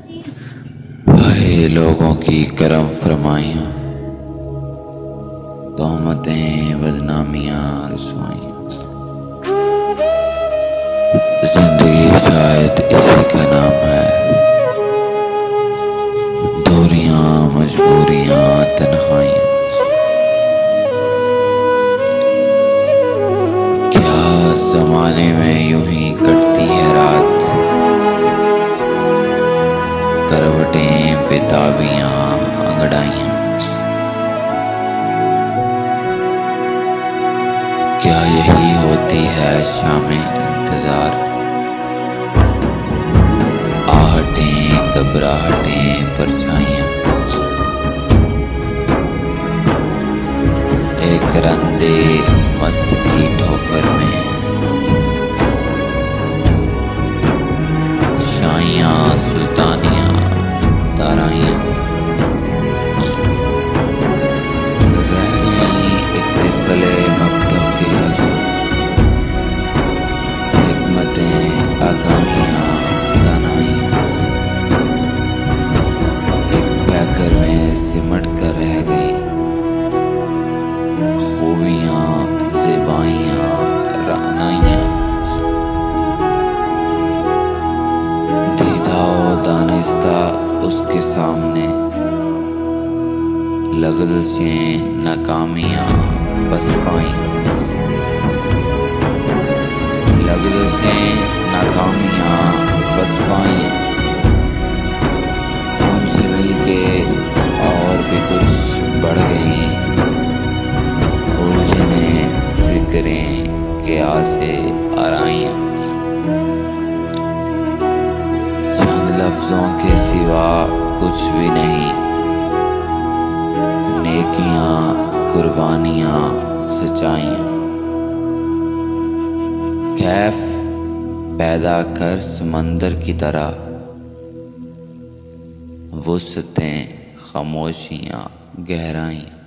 हाय लोगों की करम फरमाइयाँ, तोहमतें बदनामियाँ रुसवाइयाँ। जिंदगी शायद इसी का नाम है, दूरियां मजबूरियां तन्हाइयाँ। क्या जमाने में यूं ही कटती है रात, करवटें बेताबियां अंगड़ाइयाँ। क्या यही होती है शामें इंतजार, आहटें घबराहटें परछाइयाँ। एक रंदे मस्त की ठोकर में शाइयाँ सुल्तानियाँ ताराइयाँ। रह गई एक तिफले मकतब के हजूर, हिकमतें आगाहियाँ दानाइयाँ। एक पैकर में सिमट कर रह गई खूबियाँ ज़ेबाइयाँ रानाइयाँ। दीदा ओ दानिस्ता उसके सामने लग़ज़शें नाकामियाँ पसपाइयाँ। लग़ज़शें नाकामियाँ पसपाइयाँ। हमसे मिलके और भी कुछ बढ़ गई उलझनें फिक्रें क्या से आराइयाँ। चंद लफ्ज़ों के सिवा कुछ भी नहीं, नेकियां कुर्बानियां सच्चाइयाँ। कैफ पैदा कर समंदर की तरह, वुसअतें खामोशियां गहराइयाँ।